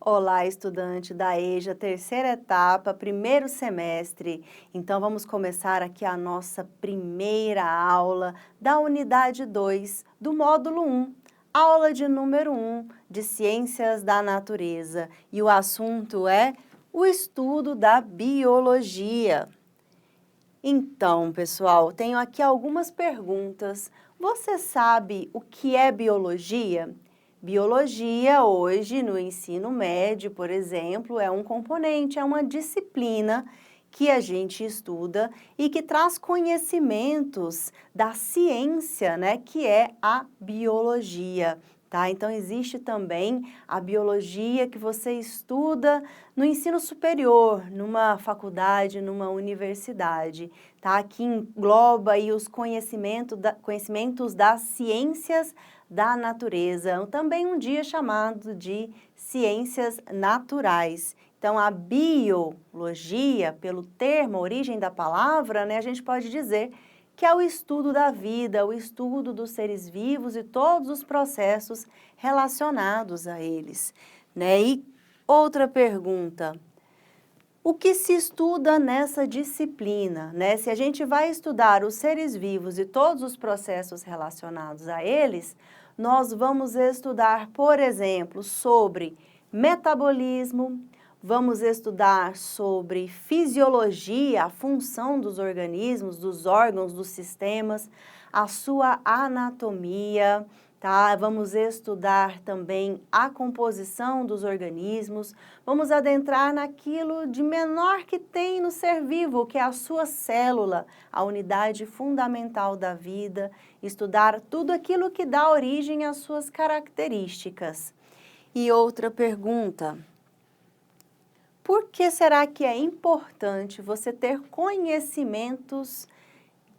Olá, estudante da EJA, terceira etapa, primeiro semestre. Então, vamos começar aqui a nossa primeira aula da unidade 2 do módulo 1, aula de número 1 de Ciências da Natureza. E o assunto é o estudo da biologia. Então, pessoal, tenho aqui algumas perguntas. Você sabe o que é biologia? Biologia, hoje, no ensino médio, por exemplo, é um componente, é uma disciplina que a gente estuda e que traz conhecimentos da ciência, né, que é a biologia. Tá? Então, existe também a biologia que você estuda no ensino superior, numa faculdade, numa universidade, tá? Que engloba aí os conhecimentos das ciências da natureza, também um dia chamado de ciências naturais. Então, a biologia, pelo termo, a origem da palavra, né, a gente pode dizer que é o estudo da vida, o estudo dos seres vivos e todos os processos relacionados a eles, né? E outra pergunta, o que se estuda nessa disciplina, né? Se a gente vai estudar os seres vivos e todos os processos relacionados a eles, nós vamos estudar, por exemplo, sobre metabolismo, vamos estudar sobre fisiologia, a função dos organismos, dos órgãos, dos sistemas, a sua anatomia, tá? Vamos estudar também a composição dos organismos, vamos adentrar naquilo de menor que tem no ser vivo, que é a sua célula, a unidade fundamental da vida, estudar tudo aquilo que dá origem às suas características. E outra pergunta, por que será que é importante você ter conhecimentos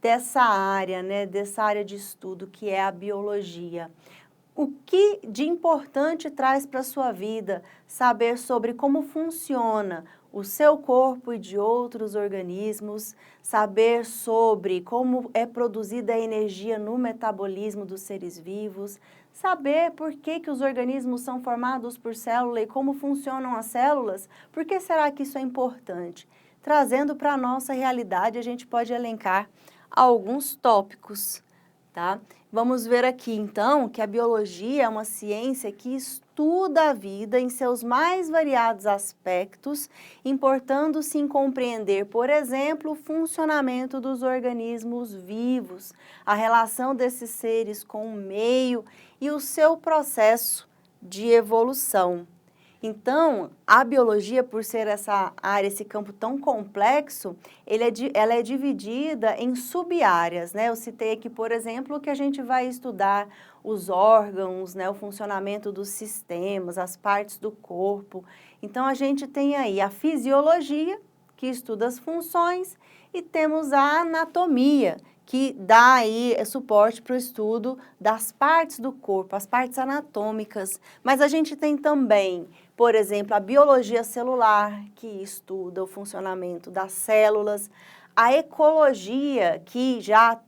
dessa área, né, dessa área de estudo que é a biologia? O que de importante traz para a sua vida saber sobre como funciona o seu corpo e de outros organismos, saber sobre como é produzida a energia no metabolismo dos seres vivos, saber por que os organismos são formados por célula e como funcionam as células? Por que será que isso é importante? Trazendo para a nossa realidade, a gente pode elencar alguns tópicos, tá? Vamos ver aqui, então, que a biologia é uma ciência que estuda a vida em seus mais variados aspectos, importando-se em compreender, por exemplo, o funcionamento dos organismos vivos, a relação desses seres com o meio e o seu processo de evolução. Então, a biologia, por ser essa área, esse campo tão complexo, ela é dividida em sub-áreas, né? Eu citei aqui, por exemplo, que a gente vai estudar os órgãos, né? O funcionamento dos sistemas, as partes do corpo. Então, a gente tem aí a fisiologia, que estuda as funções, e temos a anatomia, que dá aí suporte para o estudo das partes do corpo, as partes anatômicas. Mas a gente tem também, por exemplo, a biologia celular, que estuda o funcionamento das células, a ecologia, que já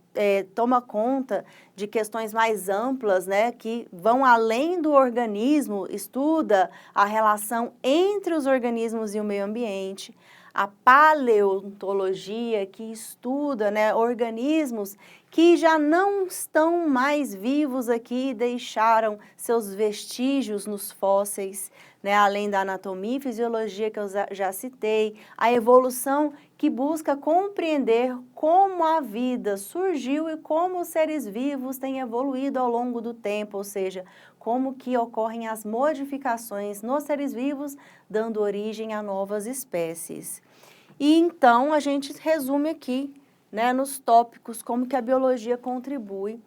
toma conta de questões mais amplas, né, que vão além do organismo, estuda a relação entre os organismos e o meio ambiente. A paleontologia, que estuda, né, organismos que já não estão mais vivos aqui, deixaram seus vestígios nos fósseis, né, além da anatomia e fisiologia que eu já citei, a evolução que busca compreender como a vida surgiu e como os seres vivos têm evoluído ao longo do tempo, ou seja, como que ocorrem as modificações nos seres vivos, dando origem a novas espécies. E então a gente resume aqui, né, nos tópicos, como que a biologia contribui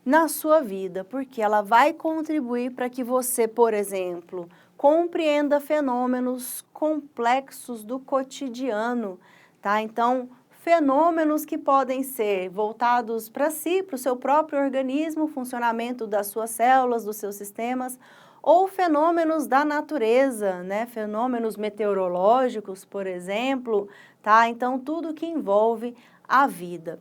na sua vida, porque ela vai contribuir para que você, por exemplo, compreenda fenômenos complexos do cotidiano, tá? Então, fenômenos que podem ser voltados para si, para o seu próprio organismo, o funcionamento das suas células, dos seus sistemas, ou fenômenos da natureza, né? Fenômenos meteorológicos, por exemplo, tá? Então, tudo que envolve a vida.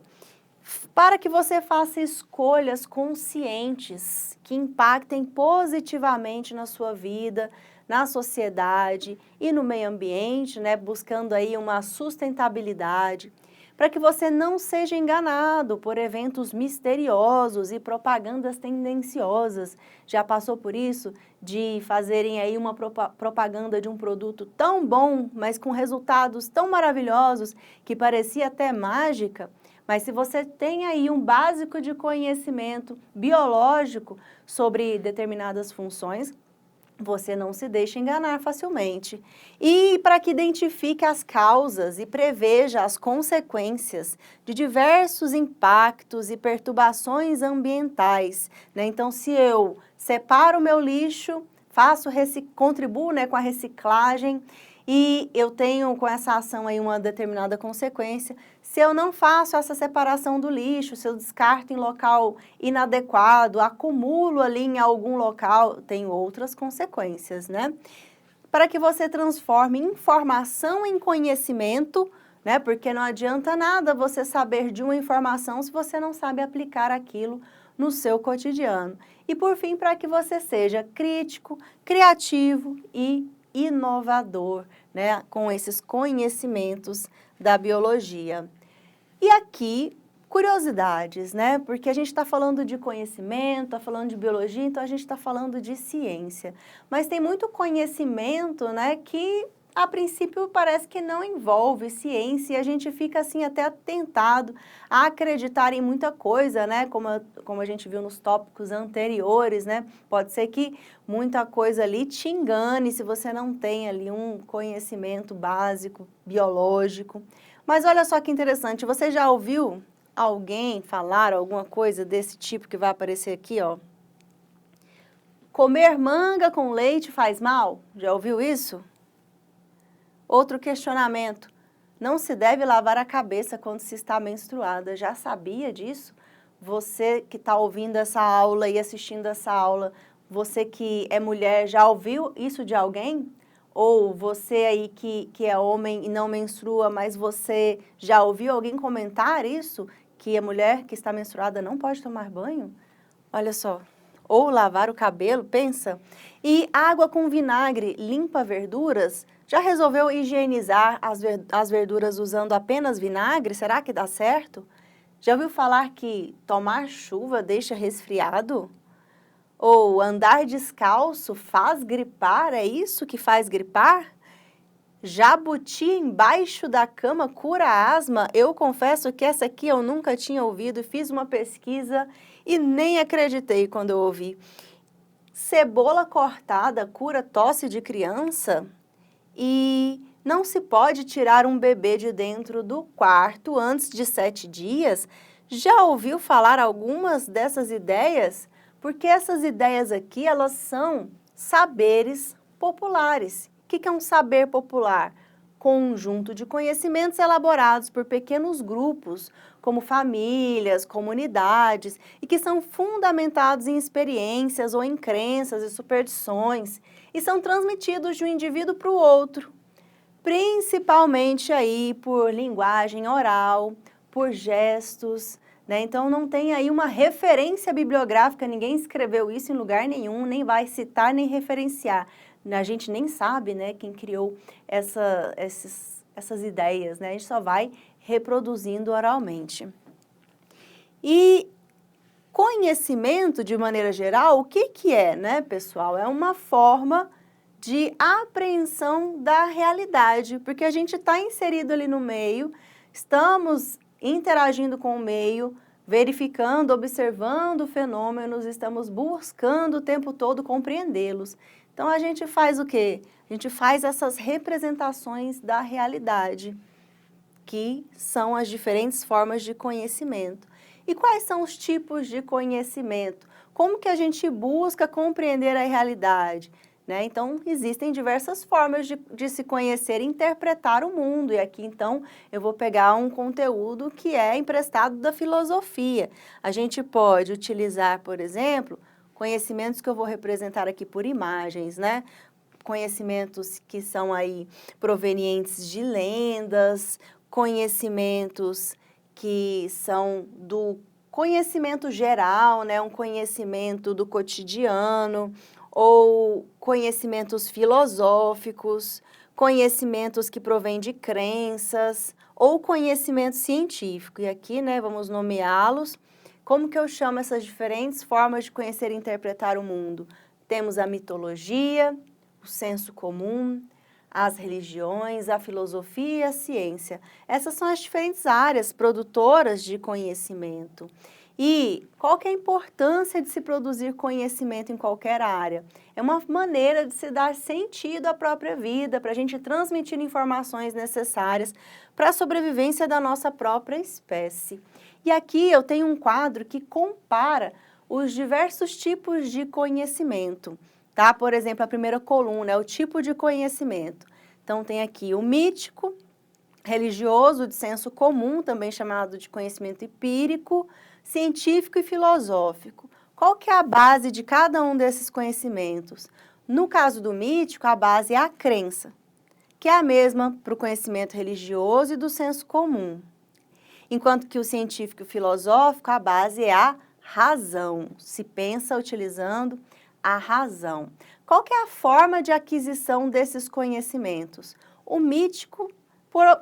Para que você faça escolhas conscientes que impactem positivamente na sua vida, na sociedade e no meio ambiente, né, buscando aí uma sustentabilidade, para que você não seja enganado por eventos misteriosos e propagandas tendenciosas. Já passou por isso? De fazerem aí uma propaganda de um produto tão bom, mas com resultados tão maravilhosos, que parecia até mágica? Mas se você tem aí um básico de conhecimento biológico sobre determinadas funções, você não se deixa enganar facilmente. E para que identifique as causas e preveja as consequências de diversos impactos e perturbações ambientais, né? Então, se eu separo o meu lixo, contribuo, né, com a reciclagem, e eu tenho com essa ação aí uma determinada consequência. Se eu não faço essa separação do lixo, se eu descarto em local inadequado, acumulo ali em algum local, tem outras consequências, né? Para que você transforme informação em conhecimento, né? Porque não adianta nada você saber de uma informação se você não sabe aplicar aquilo no seu cotidiano. E por fim, para que você seja crítico, criativo e inovador, né, com esses conhecimentos da biologia. E aqui, curiosidades, né, porque a gente está falando de conhecimento, está falando de biologia, então a gente está falando de ciência. Mas tem muito conhecimento, né, que a princípio parece que não envolve ciência e a gente fica assim até tentado a acreditar em muita coisa, né? Como a gente viu nos tópicos anteriores, né? Pode ser que muita coisa ali te engane se você não tem ali um conhecimento básico, biológico. Mas olha só que interessante, você já ouviu alguém falar alguma coisa desse tipo que vai aparecer aqui, ó? Comer manga com leite faz mal? Já ouviu isso? Outro questionamento, não se deve lavar a cabeça quando se está menstruada. Já sabia disso? Você que está ouvindo essa aula e assistindo essa aula, você que é mulher, já ouviu isso de alguém? Ou você aí que é homem e não menstrua, mas você já ouviu alguém comentar isso? Que a mulher que está menstruada não pode tomar banho? Olha só. Ou lavar o cabelo, pensa. E água com vinagre limpa verduras? Já resolveu higienizar as verduras usando apenas vinagre? Será que dá certo? Já ouviu falar que tomar chuva deixa resfriado? Ou andar descalço faz gripar? É isso que faz gripar? Jabuti embaixo da cama cura asma? Eu confesso que essa aqui eu nunca tinha ouvido, fiz uma pesquisa e nem acreditei quando eu ouvi. Cebola cortada cura tosse de criança? E não se pode tirar um bebê de dentro do quarto antes de 7 dias? Já ouviu falar algumas dessas ideias? Porque essas ideias aqui, elas são saberes populares. O que é um saber popular? Conjunto de conhecimentos elaborados por pequenos grupos, como famílias, comunidades, e que são fundamentados em experiências ou em crenças e superstições, e são transmitidos de um indivíduo para o outro, principalmente aí por linguagem oral, por gestos, né? Então não tem aí uma referência bibliográfica, ninguém escreveu isso em lugar nenhum, nem vai citar nem referenciar. A gente nem sabe, né, quem criou essas ideias, né? A gente só vai reproduzindo oralmente. E conhecimento, de maneira geral, o que é, né, pessoal? É uma forma de apreensão da realidade, porque a gente está inserido ali no meio, estamos interagindo com o meio, verificando, observando fenômenos, estamos buscando o tempo todo compreendê-los. Então, a gente faz o quê? A gente faz essas representações da realidade, que são as diferentes formas de conhecimento. E quais são os tipos de conhecimento? Como que a gente busca compreender a realidade? Né? Então, existem diversas formas de se conhecer e interpretar o mundo. E aqui, então, eu vou pegar um conteúdo que é emprestado da filosofia. A gente pode utilizar, por exemplo, conhecimentos que eu vou representar aqui por imagens, né? Conhecimentos que são aí provenientes de lendas, conhecimentos que são do conhecimento geral, né? Um conhecimento do cotidiano, ou conhecimentos filosóficos, conhecimentos que provêm de crenças, ou conhecimento científico. E aqui, né, vamos nomeá-los. Como que eu chamo essas diferentes formas de conhecer e interpretar o mundo? Temos a mitologia, o senso comum, as religiões, a filosofia e a ciência. Essas são as diferentes áreas produtoras de conhecimento. E qual que é a importância de se produzir conhecimento em qualquer área? É uma maneira de se dar sentido à própria vida, para a gente transmitir informações necessárias para a sobrevivência da nossa própria espécie. E aqui eu tenho um quadro que compara os diversos tipos de conhecimento, tá? Por exemplo, a primeira coluna é o tipo de conhecimento. Então, tem aqui o mítico, religioso, de senso comum, também chamado de conhecimento empírico, científico e filosófico. Qual que é a base de cada um desses conhecimentos? No caso do mítico, a base é a crença, que é a mesma para o conhecimento religioso e do senso comum. Enquanto que o científico e o filosófico, a base é a razão. Se pensa utilizando a razão. Qual que é a forma de aquisição desses conhecimentos? O mítico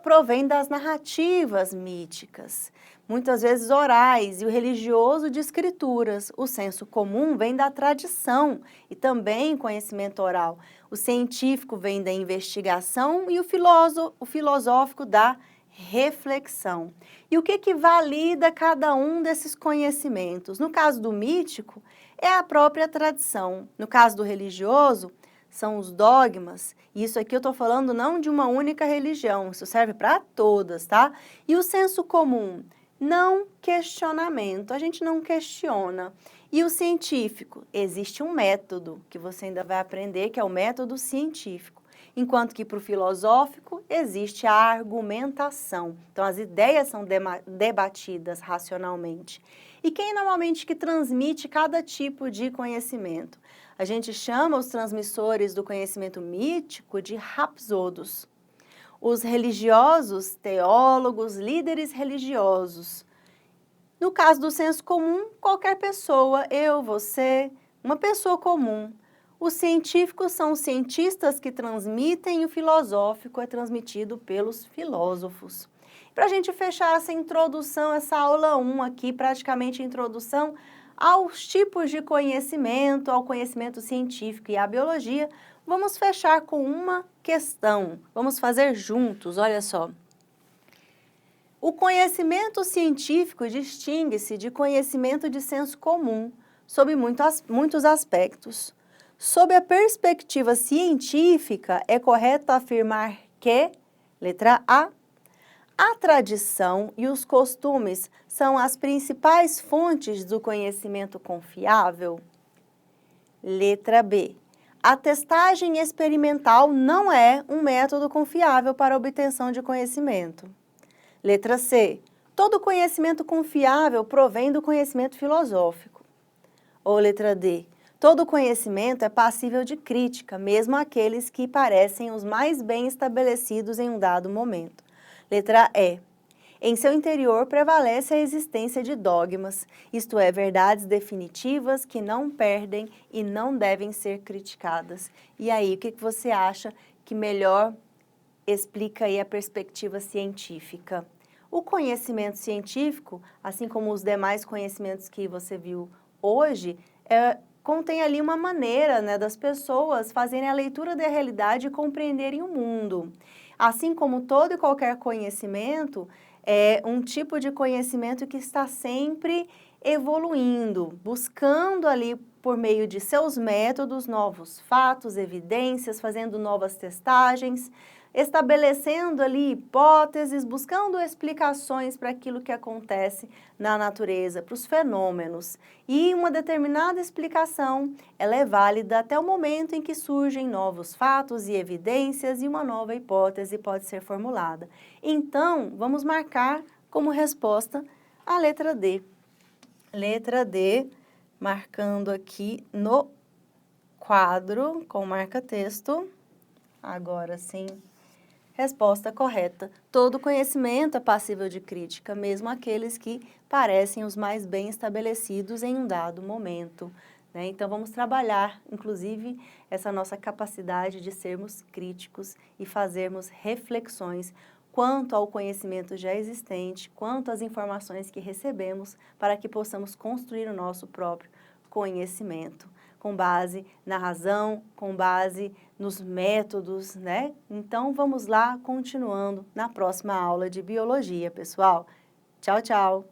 provém das narrativas míticas, muitas vezes orais, e o religioso de escrituras. O senso comum vem da tradição e também conhecimento oral. O científico vem da investigação e o filosófico da reflexão. E o que valida cada um desses conhecimentos? No caso do mítico, é a própria tradição. No caso do religioso, são os dogmas. E isso aqui eu estou falando não de uma única religião, isso serve para todas, tá? E o senso comum? Não questionamento, a gente não questiona. E o científico? Existe um método que você ainda vai aprender, que é o método científico. Enquanto que para o filosófico existe a argumentação. Então, as ideias são debatidas racionalmente. E quem normalmente que transmite cada tipo de conhecimento? A gente chama os transmissores do conhecimento mítico de rapsodos. Os religiosos, teólogos, líderes religiosos. No caso do senso comum, qualquer pessoa, eu, você, uma pessoa comum. Os científicos são os cientistas que transmitem e o filosófico é transmitido pelos filósofos. Para a gente fechar essa introdução, essa aula 1 aqui, praticamente a introdução aos tipos de conhecimento, ao conhecimento científico e à biologia, vamos fechar com uma questão. Vamos fazer juntos, olha só. O conhecimento científico distingue-se de conhecimento de senso comum sob muitos aspectos. Sob a perspectiva científica, é correto afirmar que, letra A tradição e os costumes são as principais fontes do conhecimento confiável? Letra B. A testagem experimental não é um método confiável para a obtenção de conhecimento. Letra C. Todo conhecimento confiável provém do conhecimento filosófico. Ou letra D. Todo conhecimento é passível de crítica, mesmo aqueles que parecem os mais bem estabelecidos em um dado momento. Letra E. Em seu interior prevalece a existência de dogmas, isto é, verdades definitivas que não perdem e não devem ser criticadas. E aí, o que você acha que melhor explica aí a perspectiva científica? O conhecimento científico, assim como os demais conhecimentos que você viu hoje, contém ali uma maneira, né, das pessoas fazerem a leitura da realidade e compreenderem o mundo. Assim como todo e qualquer conhecimento, é um tipo de conhecimento que está sempre evoluindo, buscando ali por meio de seus métodos, novos fatos, evidências, fazendo novas testagens, estabelecendo ali hipóteses, buscando explicações para aquilo que acontece na natureza, para os fenômenos. E uma determinada explicação, ela é válida até o momento em que surgem novos fatos e evidências e uma nova hipótese pode ser formulada. Então, vamos marcar como resposta a letra D. Letra D, marcando aqui no quadro com marca-texto. Agora sim. Resposta correta. Todo conhecimento é passível de crítica, mesmo aqueles que parecem os mais bem estabelecidos em um dado momento. né? Então, vamos trabalhar, inclusive, essa nossa capacidade de sermos críticos e fazermos reflexões quanto ao conhecimento já existente, quanto às informações que recebemos, para que possamos construir o nosso próprio conhecimento, com base na razão, com base nos métodos, né? Então, vamos lá, continuando na próxima aula de biologia, pessoal. Tchau, tchau!